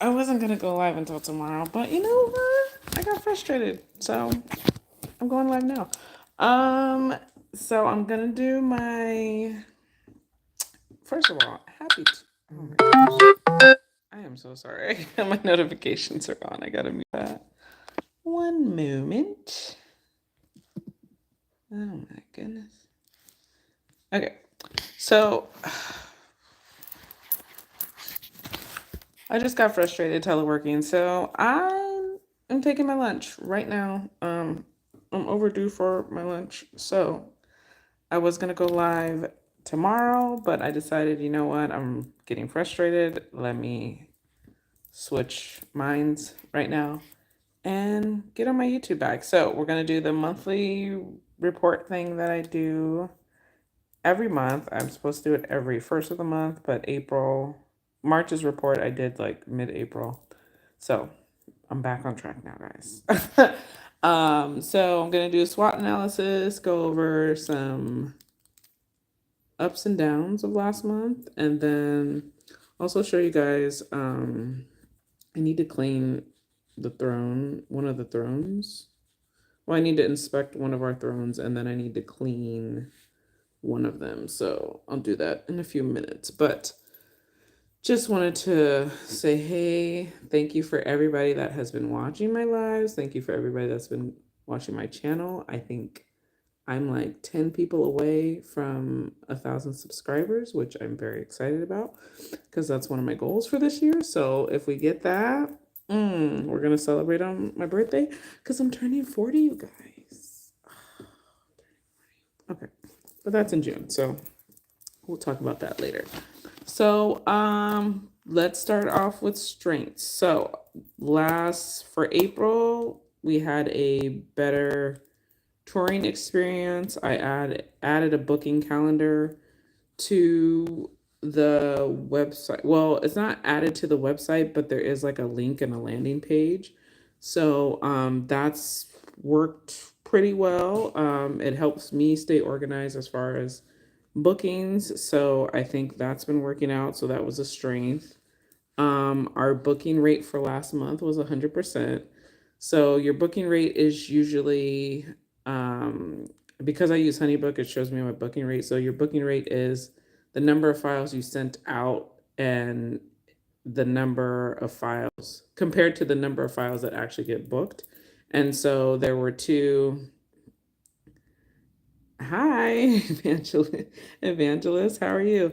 I wasn't gonna go live until tomorrow, but you know what? I got frustrated, so I'm going live now. Um, so I'm gonna do my first of all, oh my gosh. I am so sorry. My notifications are on. I gotta mute that. One moment. Oh my goodness. Okay. So I just got frustrated teleworking, so I am taking my lunch right now. I'm overdue for my lunch, so I was gonna go live tomorrow, but I decided, you know what, I'm getting frustrated. Let me switch minds right now and get on my YouTube back. So we're gonna do the monthly report thing that I do every month. I'm supposed to do it every first of the month, but March's report I did like mid-April. So I'm back on track now, guys. So I'm gonna do a SWOT analysis, go over some ups and downs of last month, and then also show you guys. I need to clean one of the thrones. Well, I need to inspect one of our thrones, and then I need to clean one of them. So I'll do that in a few minutes. But just wanted to say, hey, thank you for everybody that has been watching my lives. Thank you for everybody that's been watching my channel. I think I'm like 10 people away from 1,000 subscribers, which I'm very excited about because that's one of my goals for this year. So if we get that, we're going to celebrate on my birthday because I'm turning 40, you guys. Okay, but that's in June. So we'll talk about that later. So, let's start off with strengths. So, for April, we had a better touring experience. I added a booking calendar to the website. Well, it's not added to the website, but there is like a link and a landing page. So, that's worked pretty well. It helps me stay organized as far as bookings. So I think that's been working out. So that was a strength. Our booking rate for last month was 100%. So your booking rate is usually, um, because I use HoneyBook, it shows me my booking rate. So your booking rate is the number of files you sent out and the number of files compared to the number of files that actually get booked. And so there were two. Hi, Evangelist, how are you?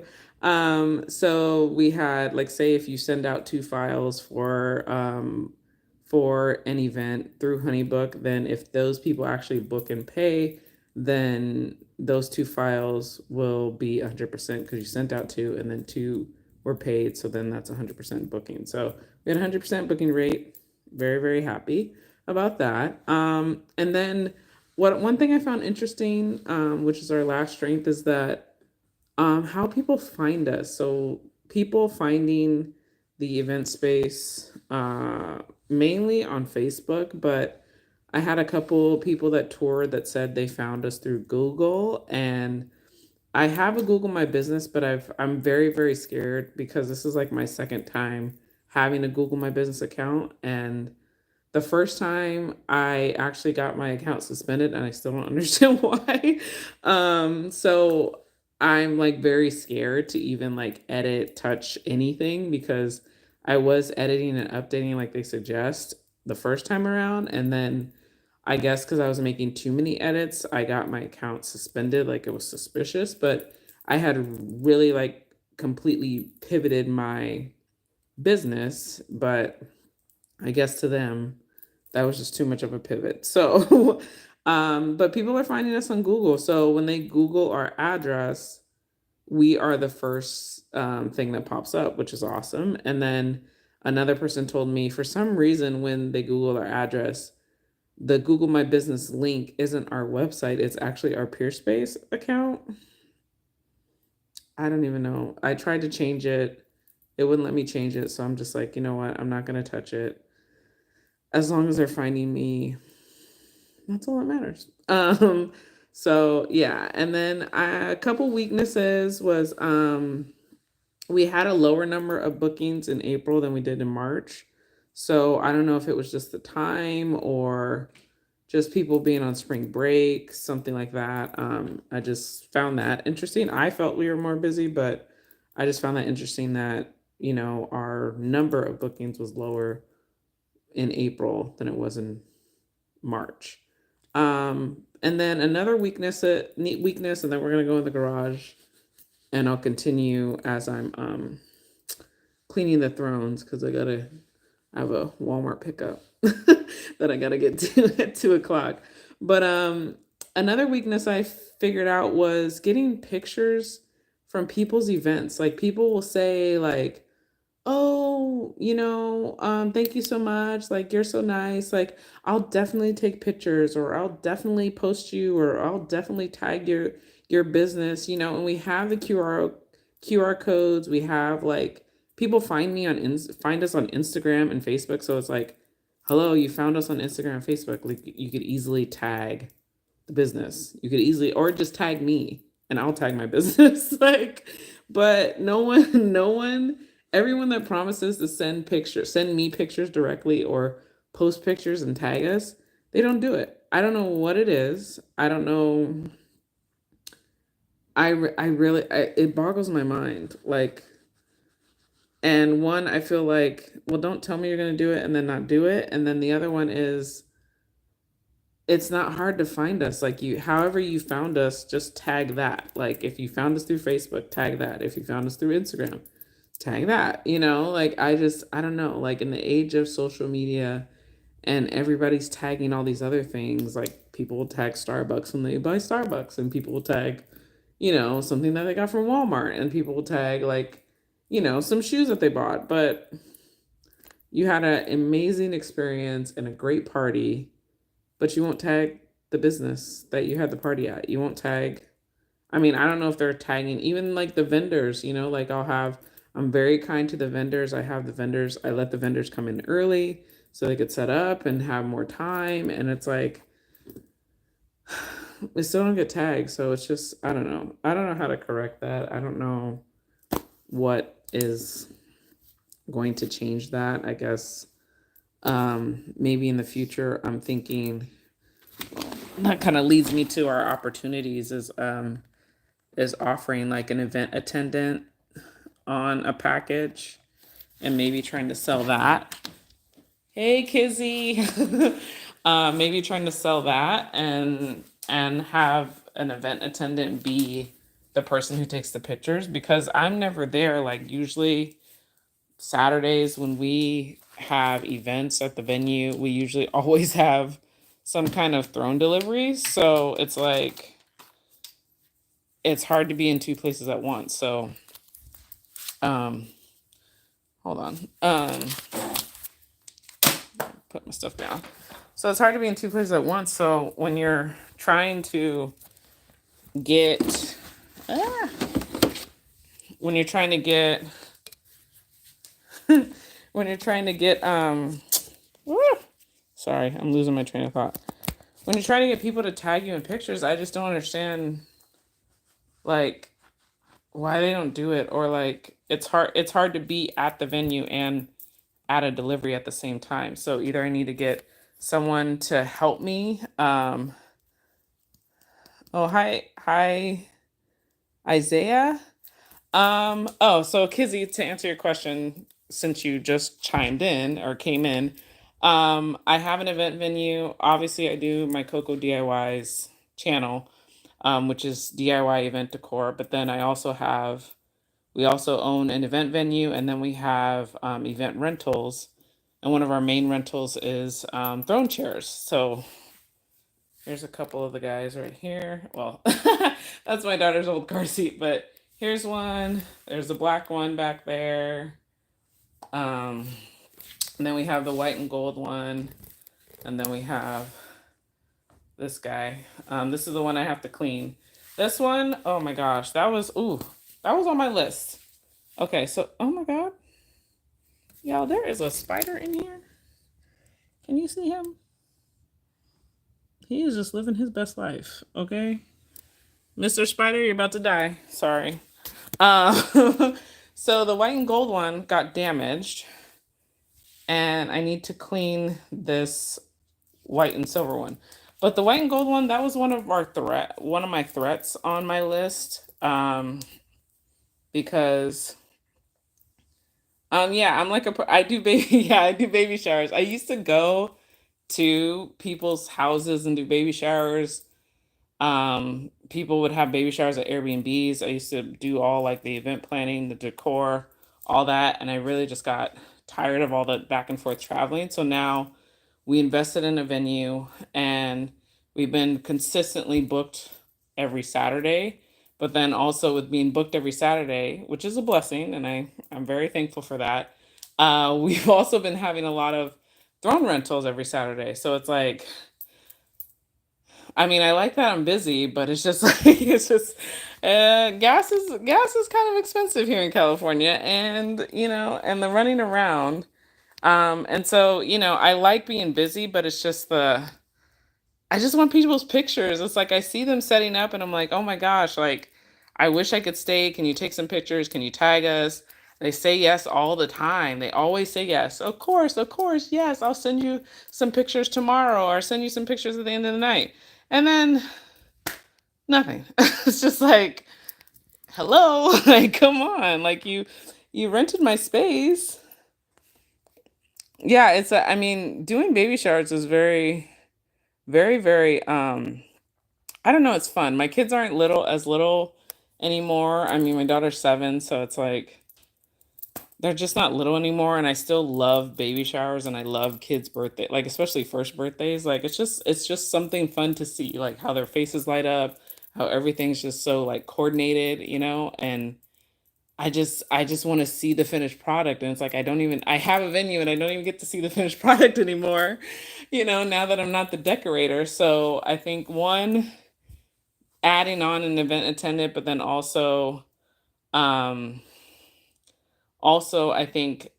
So we had, like, say if you send out two files for an event through HoneyBook, then if those people actually book and pay, then those two files will be 100% because you sent out two and then two were paid, so then that's 100% booking. So we had 100% booking rate. Very, very happy about that. And then one thing I found interesting, which is our last strength, is that how people find us. So people finding the event space mainly on Facebook, but I had a couple people that toured that said they found us through Google, and I have a Google My Business, but I'm very, very scared because this is like my second time having a Google My Business account, and the first time I actually got my account suspended and I still don't understand why. So I'm like very scared to even like edit, touch anything because I was editing and updating like they suggest the first time around. And then I guess because I was making too many edits, I got my account suspended, like it was suspicious. But I had really like completely pivoted my business, but I guess to them, that was just too much of a pivot. So, but people are finding us on Google. So when they Google our address, we are the first thing that pops up, which is awesome. And then another person told me for some reason when they Google our address, the Google My Business link isn't our website, it's actually our Peerspace account. I don't even know. I tried to change it. It wouldn't let me change it. So I'm just like, you know what? I'm not going to touch it. As long as they're finding me, that's all that matters. So yeah, and then a couple weaknesses was we had a lower number of bookings in April than we did in March. So I don't know if it was just the time or just people being on spring break, something like that. I just found that interesting. I felt we were more busy, but I just found that interesting that, our number of bookings was lower in April than it was in March. And then another weakness, a neat weakness, and then we're gonna go in the garage and I'll continue as I'm cleaning the thrones because I have a Walmart pickup that I gotta get to at 2 o'clock. But another weakness I figured out was getting pictures from people's events. Like people will say like, "Oh, thank you so much. Like you're so nice. Like I'll definitely take pictures, or I'll definitely post you, or I'll definitely tag your business." And we have the QR codes. We have like people find us on Instagram and Facebook. So it's like, hello, you found us on Instagram and Facebook. Like you could easily tag the business. You could easily, or just tag me and I'll tag my business. Like, but no one, everyone that promises to send me pictures directly or post pictures and tag us, they don't do it. I don't know what it is. I don't know. I really, it boggles my mind. Like, and one, I feel like, well, don't tell me you're going to do it and then not do it. And then the other one is, it's not hard to find us. Like however you found us, just tag that. Like if you found us through Facebook, tag that. If you found us through Instagram, tag that. Like I don't know. Like in the age of social media and everybody's tagging all these other things, like people will tag Starbucks when they buy Starbucks, and people will tag, something that they got from Walmart, and people will tag like, some shoes that they bought. But you had an amazing experience and a great party, but you won't tag the business that you had the party at. You won't tag. I mean, I don't know if they're tagging even like the vendors, like I'm very kind to the vendors. I let the vendors come in early so they could set up and have more time. And it's like, we still don't get tagged. So it's just, I don't know. I don't know how to correct that. I don't know what is going to change that. I guess maybe in the future, I'm thinking that kind of leads me to our opportunities is offering like an event attendant on a package and maybe trying to sell that. Hey Kizzy. Maybe trying to sell that and have an event attendant be the person who takes the pictures, because I'm never there. Like usually Saturdays when we have events at the venue, we usually always have some kind of throne deliveries. So it's like, it's hard to be in two places at once. So, hold on. Put my stuff down. So it's hard to be in two places at once. So when you're trying to get, when you're trying to get, sorry, I'm losing my train of thought. When you're trying to get people to tag you in pictures, I just don't understand, like, why they don't do it, or like it's hard to be at the venue and at a delivery at the same time. So either I need to get someone to help me. Oh, hi, Isaiah. So Kizzy, to answer your question, since you just chimed in or came in, I have an event venue. Obviously, I do my Coco DIYs channel, which is DIY event decor. But then we also own an event venue, and then we have event rentals. And one of our main rentals is throne chairs. So here's a couple of the guys right here. Well, that's my daughter's old car seat, but here's one. There's the black one back there. And then we have the white and gold one. And then we have this guy. This is the one I have to clean. This one, oh my gosh, that was on my list. Okay, so, oh my God. Y'all, there is a spider in here. Can you see him? He is just living his best life, okay? Mr. Spider, you're about to die. Sorry. So the white and gold one got damaged, and I need to clean this white and silver one. But the white and gold one, that was one of my threats on my list. Because yeah, I do baby yeah, I do baby showers. I used to go to people's houses and do baby showers. People would have baby showers at Airbnbs. I used to do all like the event planning, the decor, all that, and I really just got tired of all the back and forth traveling. So now we invested in a venue, and we've been consistently booked every Saturday. But then also with being booked every Saturday, which is a blessing, and I'm very thankful for that. We've also been having a lot of throne rentals every Saturday. So it's like, I mean, I like that I'm busy, but it's just like it's just gas is kind of expensive here in California, and and the running around. And so, I like being busy, but it's just I just want people's pictures. It's like I see them setting up and I'm like, "Oh my gosh, like I wish I could stay. Can you take some pictures? Can you tag us?" They say yes all the time. They always say yes. Of course, yes. I'll send you some pictures tomorrow or send you some pictures at the end of the night. And then nothing. It's just like, "Hello, like come on. Like you rented my space." Yeah, I mean, doing baby showers is very very I don't know, it's fun. My kids aren't little anymore. I mean, my daughter's 7, so it's like they're just not little anymore, and I still love baby showers and I love kids' birthday, like especially first birthdays. Like it's just something fun to see, like how their faces light up, how everything's just so like coordinated, and I just want to see the finished product, and it's like I have a venue and I don't even get to see the finished product anymore, now that I'm not the decorator. So I think one, adding on an event attendant, but then um also I think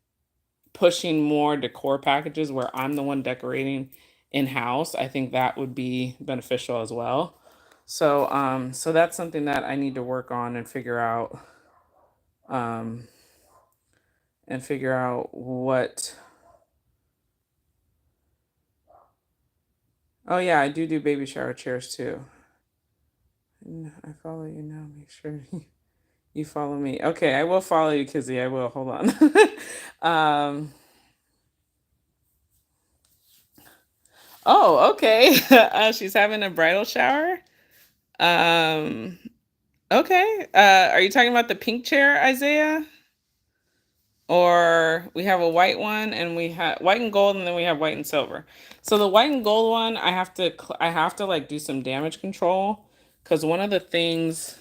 pushing more decor packages where I'm the one decorating in house. I think that would be beneficial as well. So that's something that I need to work on um and figure out what. Oh yeah, I do baby shower chairs too. I follow you now. Make sure you follow me. Okay, I will follow you, Kizzy. I will. Hold on. um. Oh, okay. She's having a bridal shower. Um. Okay. Are you talking about the pink chair, Isaiah? Or we have a white one, and we have white and gold, and then we have white and silver. So the white and gold one, I have to like do some damage control, because one of the things,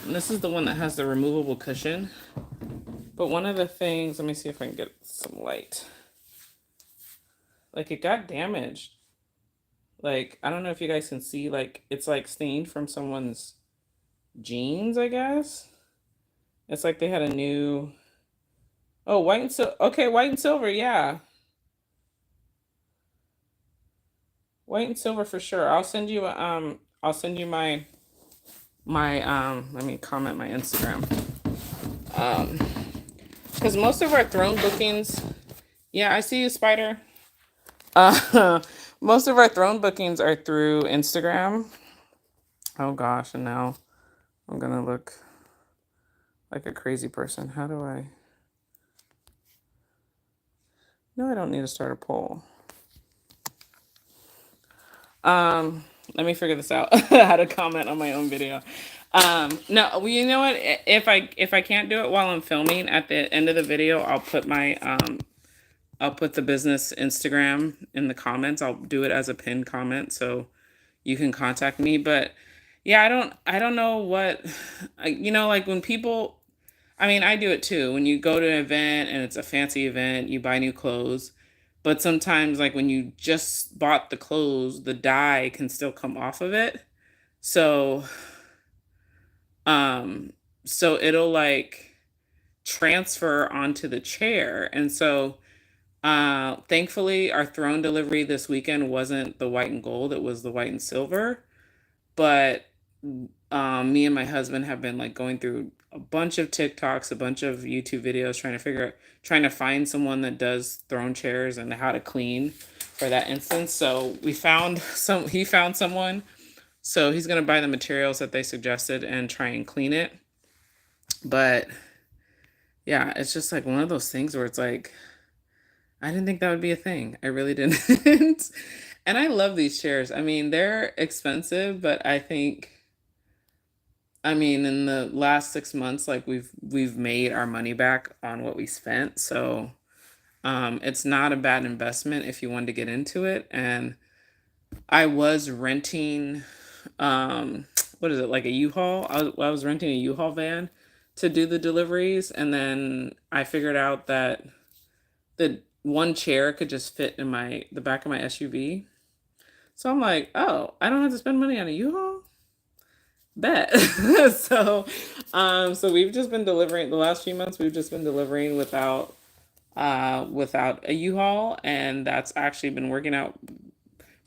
and this is the one that has the removable cushion, but one of the things, let me see if I can get some light. Like it got damaged. Like I don't know if you guys can see, like it's like stained from someone's jeans, I guess. It's like they had a new. Oh, okay, white and silver, yeah. White and silver for sure. I'll send you let me comment my Instagram. Um because most of our throne bookings, yeah, I see you, Spider. Most of our throne bookings are through Instagram. Oh gosh, and now I'm gonna look like a crazy person. How do I? No, I don't need to start a poll. Um, Let me figure this out. How to comment on my own video. No, well, you know what? If I can't do it while I'm filming, at the end of the video, I'll put the business Instagram in the comments. I'll do it as a pinned comment so you can contact me. But yeah, I don't know what, like when people, I mean, I do it too. When you go to an event and it's a fancy event, you buy new clothes. But sometimes, like when you just bought the clothes, the dye can still come off of it. So, um, so it'll like transfer onto the chair. And so, thankfully, our throne delivery this weekend wasn't the white and gold, it was the white and silver. But me and my husband have been like going through a bunch of TikToks, a bunch of YouTube videos, trying to find someone that does throne chairs and how to clean for that instance. So he found someone. So he's going to buy the materials that they suggested and try and clean it. But yeah, it's just like one of those things where it's like, I didn't think that would be a thing. I really didn't. And I love these chairs. I mean, they're expensive, but I mean, in the last 6 months, like we've made our money back on what we spent. So it's not a bad investment if you wanted to get into it. And I was renting, what is it, like a U-Haul? I was renting a U-Haul van to do the deliveries, and then I figured out that the one chair could just fit in the back of my SUV. So I'm like, oh, I don't have to spend money on a U-Haul? Bet. So so we've just been delivering the last few months, we've just been delivering without a U-Haul, and that's actually been working out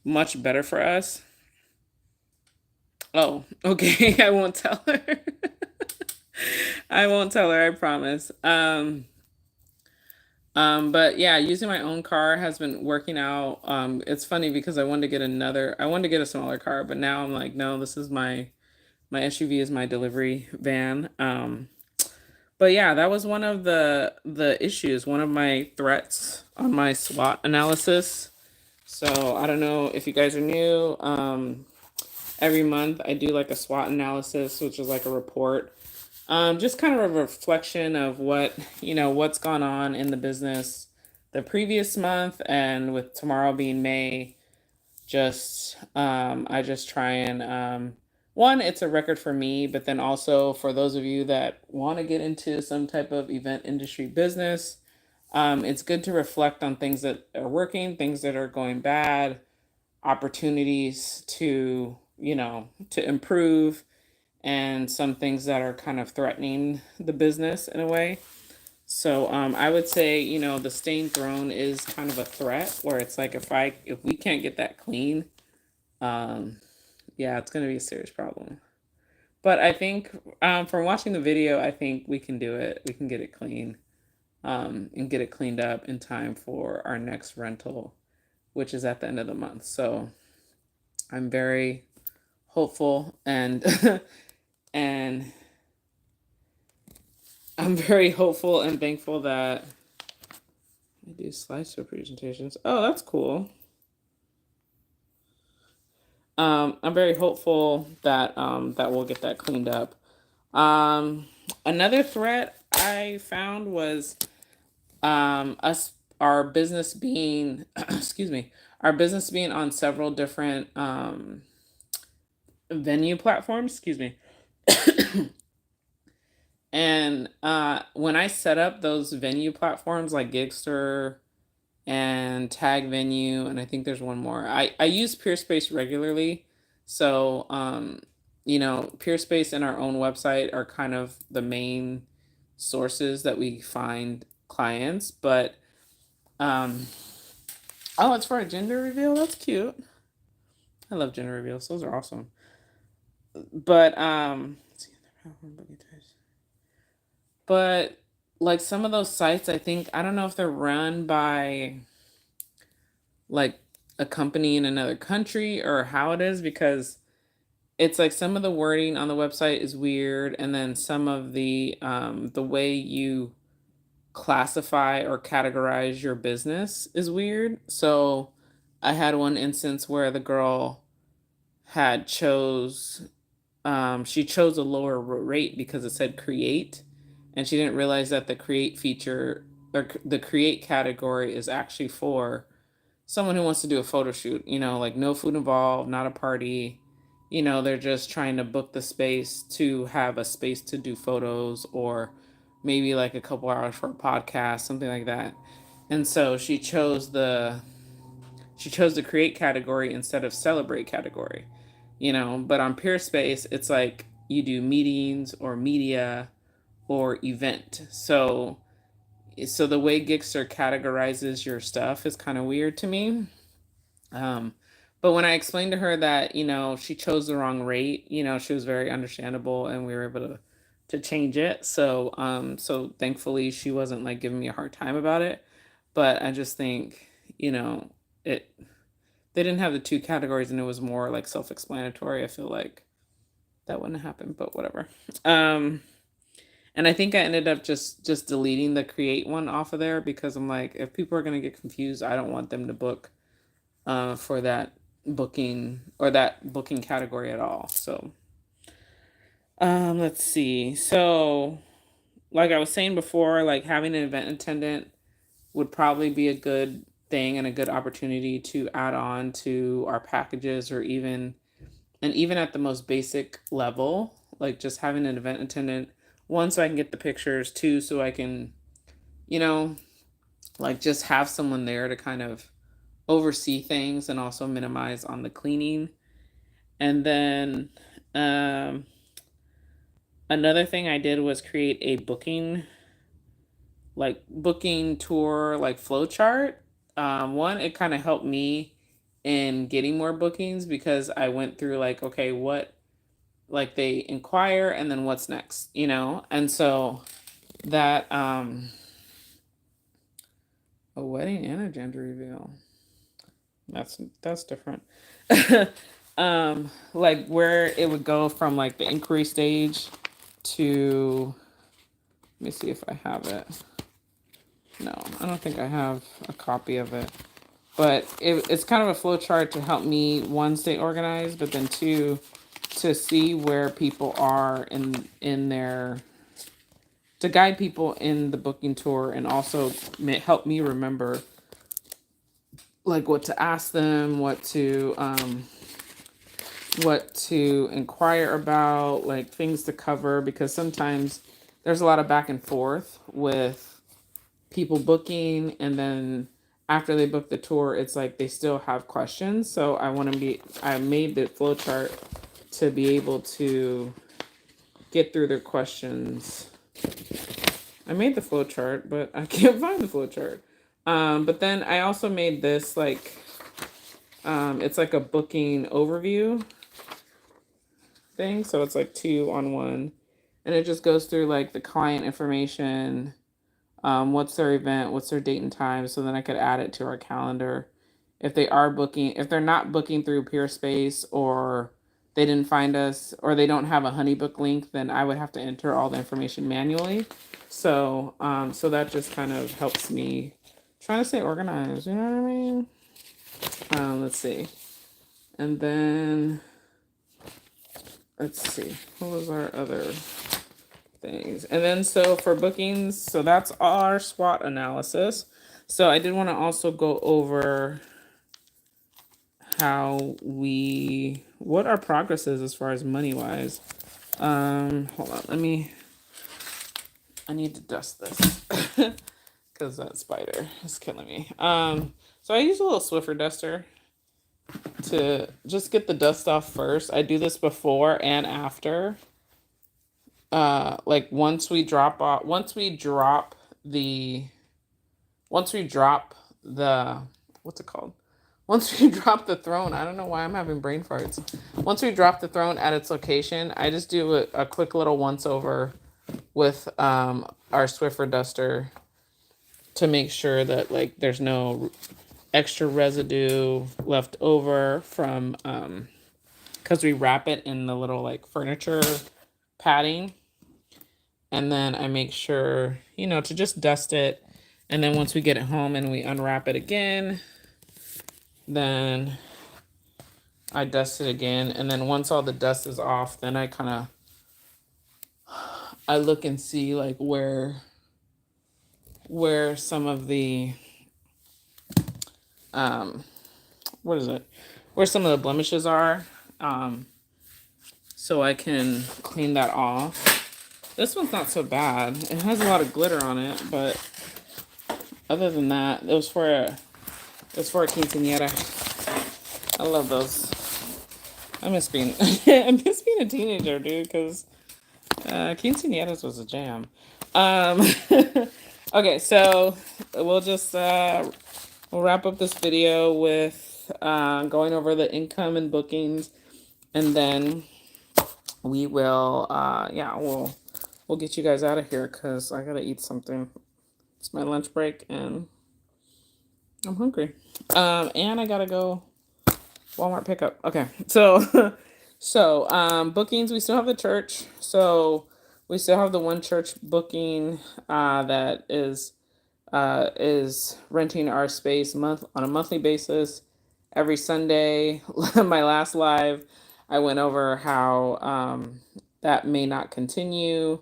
much better for us. Oh, okay. I won't tell her. I won't tell her, I promise. But yeah, using my own car has been working out. It's funny because I wanted to get a smaller car, but now I'm like, no, this is my SUV is my delivery van. But yeah, that was one of the issues, one of my threats on my SWOT analysis. So I don't know if you guys are new. Every month I do like a SWOT analysis, which is like a report. Just kind of a reflection of what's gone on in the business the previous month, and with tomorrow being May, I just try and one, it's a record for me, but then also for those of you that want to get into some type of event industry business, it's good to reflect on things that are working, things that are going bad, opportunities to improve, and some things that are kind of threatening the business in a way. So I would say, the stained throne is kind of a threat, where it's like if we can't get that clean, um, yeah, it's going to be a serious problem. But I think from watching the video, I think we can do it. We can get it clean, and get it cleaned up in time for our next rental, which is at the end of the month. So I'm very hopeful, and and I'm very hopeful and thankful that I do slideshow presentations. Oh, that's cool. I'm very hopeful that we'll get that cleaned up. Um, Another threat I found was our business being, excuse me, our business being on several different venue platforms. Excuse me. And when I set up those venue platforms like Gigster and Tag Venue, and I think there's one more. I use Peerspace regularly, so Peerspace and our own website are kind of the main sources that we find clients. But um, oh, it's for a gender reveal. That's cute. I love gender reveals. Those are awesome. But let's see, but like some of those sites, I don't know if they're run by like a company in another country or how it is, because it's like some of the wording on the website is weird, and then some of the way you classify or categorize your business is weird. So I had one instance where the girl had chose she chose a lower rate because it said create, and she didn't realize that the create feature, or the create category, is actually for someone who wants to do a photo shoot, like no food involved, not a party. They're just trying to book the space to have a space to do photos, or maybe like a couple hours for a podcast, something like that. And so she chose the create category instead of celebrate category. But on Peerspace, it's like you do meetings or media or event. So the way Gixxer categorizes your stuff is kind of weird to me. Um, But when I explained to her that, you know, she chose the wrong rate, you know, she was very understandable and we were able to change it. So so thankfully she wasn't like giving me a hard time about it. But I just think, you know, it they didn't have the two categories and it was more like self-explanatory. I feel like that wouldn't happen, but whatever. Um and I think I ended up just deleting the create one off of there because I'm like, if people are gonna get confused, I don't want them to book for that booking or that booking category at all. So let's see. So like I was saying before, like having an event attendant would probably be a good thing and a good opportunity to add on to our packages or even and even at the most basic level, like just having an event attendant, one, so I can get the pictures, two, so I can, you know, like just have someone there to kind of oversee things and also minimize on the cleaning. And then um, another thing I did was create a booking tour, like flow chart. One, it kind of helped me in getting more bookings because I went through like, okay, what, like they inquire and then what's next, you know? And so that, a wedding and a gender reveal. That's different. Like where it would go from like the inquiry stage to, let me see if I have it. No, I don't think I have a copy of it. But it's kind of a flow chart to help me, one, stay organized, but then two, to see where people are in their, to guide people in the booking tour and also help me remember like what to ask them, what to inquire about, like things to cover, because sometimes there's a lot of back and forth with people booking, and then after they book the tour, it's like they still have questions. So I made the flow chart to be able to get through their questions. I made the flow chart, but I can't find the flow chart. But then I also made this like, it's like a booking overview thing. So it's like 2-on-1, and it just goes through like the client information, what's their event, what's their date and time. So then I could add it to our calendar. If they're not booking through Peerspace, or they didn't find us, or they don't have a HoneyBook link, then I would have to enter all the information manually. So, so that just kind of helps me trying to stay organized. You know what I mean? Let's see. And then, let's see. What was our other things? And then, so for bookings, so that's our SWOT analysis. So I did want to also go over what our progress is as far as money wise. Hold on, I need to dust this because that spider is killing me. So I use a little Swiffer duster to just get the dust off first. I do this before and after. Like once we drop the, what's it called? Once we drop the throne, I don't know why I'm having brain farts. Once we drop the throne at its location, I just do a quick little once over with our Swiffer duster to make sure that like there's no extra residue left over from because we wrap it in the little like furniture padding. And then I make sure, you know, to just dust it. And then once we get it home and we unwrap it again, then I dust it again. And then once all the dust is off, then I look and see like where some of the what is it? Where some of the blemishes are. So I can clean that off. This one's not so bad. It has a lot of glitter on it, but other than that, it was for a quinceañera. I love those. I miss being a teenager, dude, because quinceañeras was a jam. Okay, so we'll just we'll wrap up this video with with going over the income and bookings, and then we will, yeah, we'll get you guys out of here because I gotta eat something. It's my lunch break and I'm hungry. And I gotta go Walmart pickup. Okay, so bookings. We still have the church, so we still have the one church booking that is renting our space on a monthly basis every Sunday. My last live, I went over how that may not continue.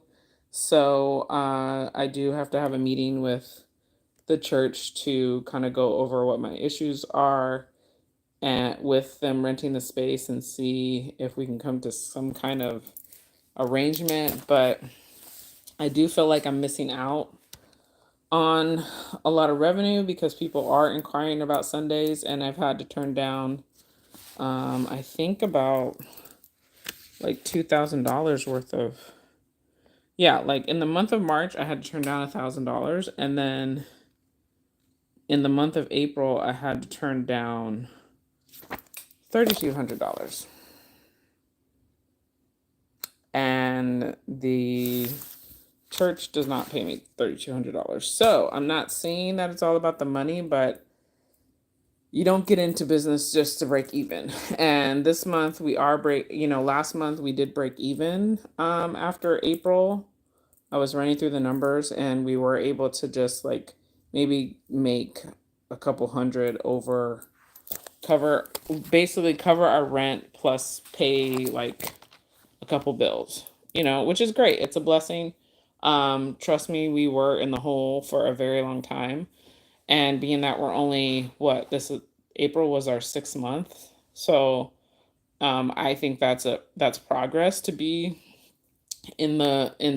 So I do have to have a meeting with the church to kind of go over what my issues are and with them renting the space and see if we can come to some kind of arrangement. But I do feel like I'm missing out on a lot of revenue because people are inquiring about Sundays, and I've had to turn down I think about like $2,000 worth of, yeah, like in the month of March I had to turn down $1,000, and then in the month of April I had to turn down $3,200, and the church does not pay me $3,200. So I'm not saying that it's all about the money, but you don't get into business just to break even. And this month we are last month we did break even. After April, I was running through the numbers and we were able to just like maybe make a couple hundred over, basically cover our rent plus pay like a couple bills, which is great. It's a blessing. Trust me, we were in the hole for a very long time. And being that we're only April was our 6th month, so I think that's progress to be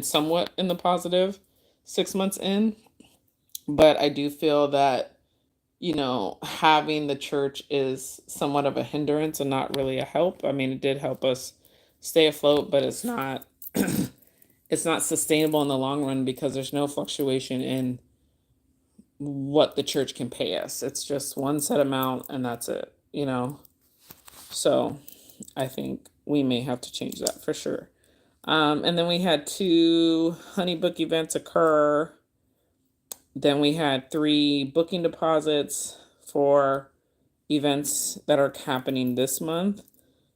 somewhat in the positive 6 months in. But I do feel that having the church is somewhat of a hindrance and not really a help. I mean, it did help us stay afloat, but it's not it's not sustainable in the long run because there's no fluctuation in what the church can pay us. It's just one set amount and that's it. So I think we may have to change that for sure. And then we had 2 HoneyBook events occur. Then we had 3 booking deposits for events that are happening this month.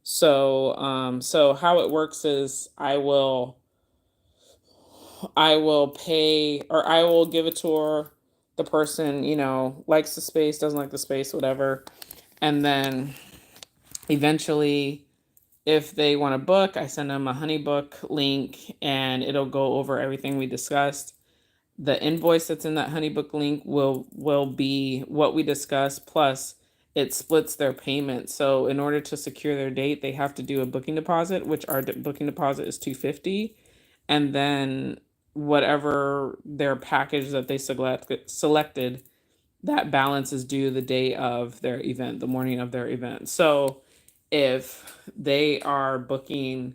So how it works is I will pay, or I will give a tour. The person, likes the space, doesn't like the space, whatever. And then eventually, if they want to book, I send them a HoneyBook link and it'll go over everything we discussed. The invoice that's in that HoneyBook link will be what we discussed, plus it splits their payment. So in order to secure their date, they have to do a booking deposit, which our booking deposit is $250, and then whatever their package that they selected, that balance is due the day of their event, the morning of their event. So if they are booking,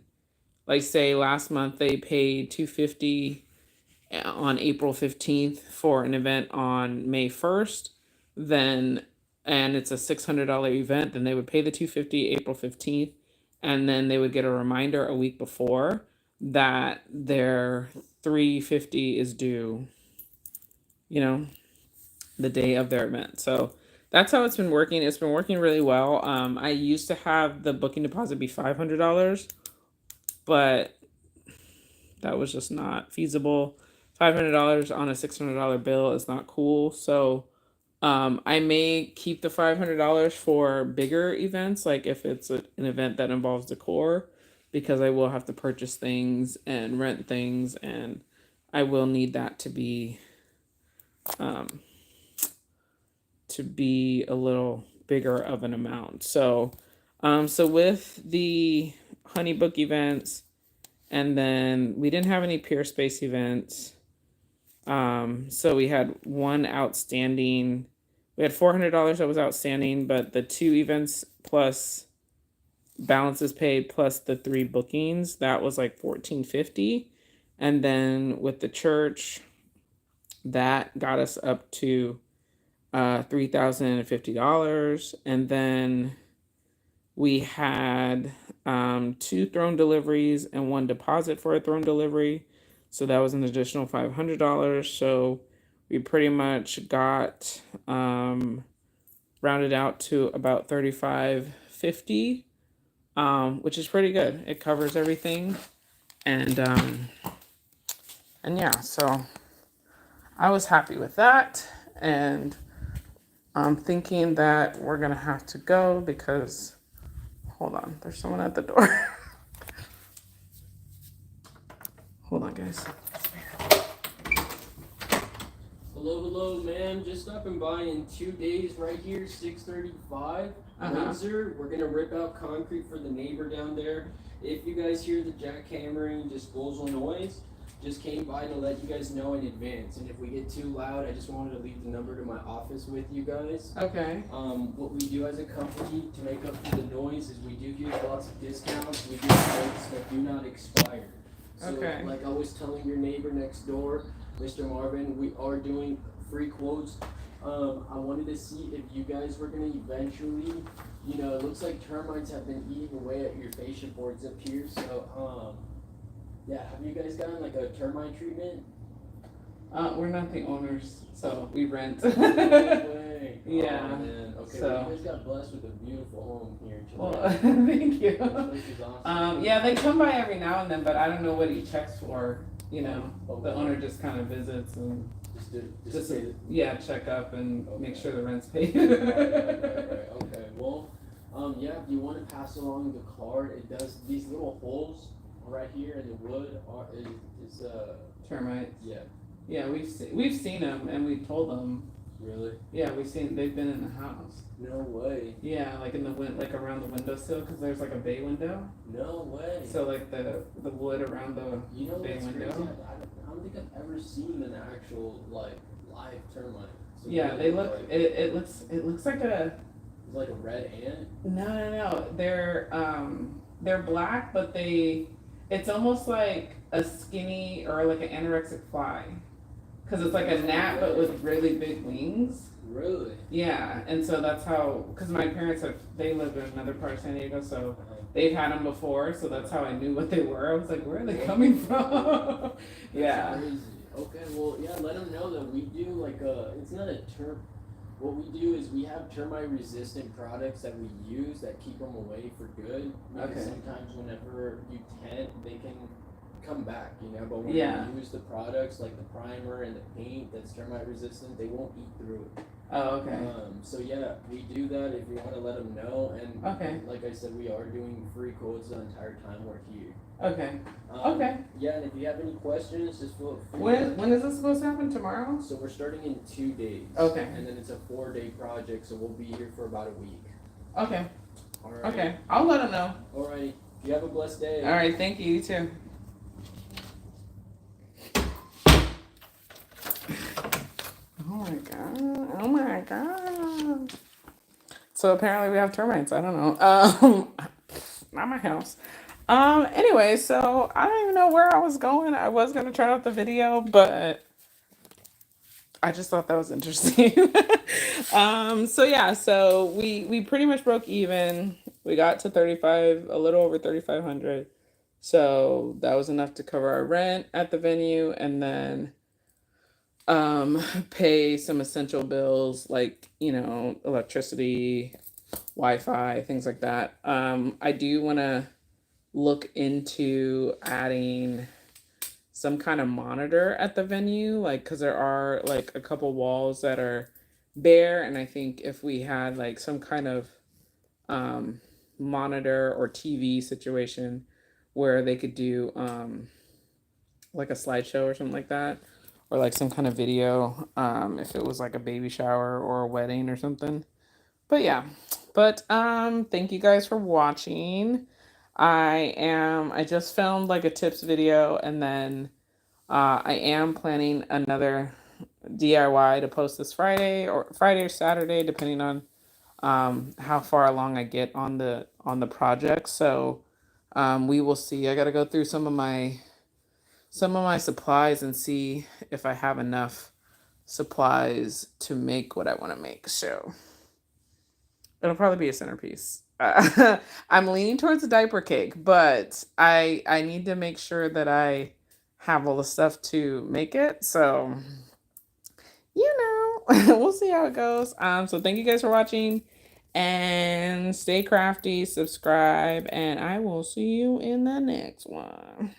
like say last month they paid $250 on April 15th for an event on May 1st, then and it's a $600 event, then they would pay the $250 April 15th, and then they would get a reminder a week before that their $350 is due, the day of their event. So that's how it's been working. It's been working really well. I used to have the booking deposit be $500, but that was just not feasible. $500 on a $600 bill is not cool. So I may keep the $500 for bigger events, like if it's an event that involves decor, because I will have to purchase things and rent things, and I will need that to be a little bigger of an amount. So with the HoneyBook events, and then we didn't have any Peerspace events. So we had one outstanding. We had $400 that was outstanding, but the 2 events plus balances paid plus the 3 bookings, that was like $1,450. And then with the church, that got us up to $3,050. And then we had 2 throne deliveries and 1 deposit for a throne delivery. So that was an additional $500. So we pretty much got rounded out to about $3,550, which is pretty good. It covers everything. And yeah, so I was happy with that. And I'm thinking that we're gonna have to go because, hold on, there's someone at the door. Hold on, guys. Hello, ma'am. Just stopping by in 2 days right here, 635 Windsor. We're gonna rip out concrete for the neighbor down there. If you guys hear the jackhammering disposal noise, just came by to let you guys know in advance. And if we get too loud, I just wanted to leave the number to my office with you guys. Okay. What we do as a company to make up for the noise is we do give lots of discounts. We do quotes that do not expire. So, Okay. like I was telling your neighbor next door, Mr. Marvin, we are doing free quotes. I wanted to see if you guys were gonna eventually, it looks like termites have been eating away at your fascia boards up here. So, yeah, have you guys gotten like a termite treatment? We're not the owners, so we rent. No way. Yeah. Oh, man. Okay, So. well, you guys got blessed with a beautiful home here in Chile. Well, thank you. This place is awesome. Yeah, they come by every now and then, but I don't know what he checks for. Okay. The owner just kind of visits and Just say that. yeah, check up and make sure the rent's paid. Right. Okay. Well, yeah. If you want to pass along the card, it does. These little holes right here in the wood is Termites. yeah. Yeah, we've seen them and we told them. Really? Yeah, they've been in the house. No way. Yeah, like like around the windowsill because there's like a bay window. No way. So like the wood around the bay what's window. crazy? I don't think I've ever seen an actual like live termite. So Yeah, they look. like, It looks like a. it's like a red ant. No. They're black, but it's almost like a skinny or like an anorexic fly, because it's like a gnat but with really big wings. Really? Yeah, and so that's how. Because my parents they live in another part of San Diego, so they've had them before. So that's how I knew what they were. I was like, where are they coming from? Yeah. Crazy. Okay, well, yeah, let them know that we do like it's not a term. What we do is we have termite resistant products that we use that keep them away for good. Because Okay. sometimes whenever you tent, they can come back, but when Yeah. you use the products like the primer and the paint that's termite resistant, they won't eat through it. Oh, okay. So yeah, we do that if you want to let them know. And Okay. like I said, we are doing free quotes the entire time we're here. Okay. Okay. Yeah, and if you have any questions, just feel free. When is this supposed to happen? Tomorrow? So we're starting in 2 days. Okay. And then it's a 4-day project, so we'll be here for about a week. Okay. All right. Okay. I'll let them know. All right. You have a blessed day. All right. Thank you. You too. Oh my god. Oh my god. So apparently we have termites. I don't know. Not my house. Anyway, so I don't even know where I was going. I was gonna turn off the video, but I just thought that was interesting. So yeah, so we pretty much broke even. We got to 35, a little over 3,500. So that was enough to cover our rent at the venue and then pay some essential bills like, electricity, Wi-Fi, things like that. I do want to look into adding some kind of monitor at the venue, like because there are like a couple walls that are bare, and I think if we had like some kind of monitor or TV situation where they could do like a slideshow or something like that, or like some kind of video, if it was like a baby shower or a wedding or something. But yeah, thank you guys for watching. I just filmed like a tips video, and then I am planning another DIY to post this Friday or Saturday, depending on how far along I get on the project. So we will see. I got to go through some of my supplies and see if I have enough supplies to make what I want to make. So it'll probably be a centerpiece. I'm leaning towards a diaper cake, but I need to make sure that I have all the stuff to make it. So we'll see how it goes. So thank you guys for watching, and stay crafty, subscribe, and I will see you in the next one.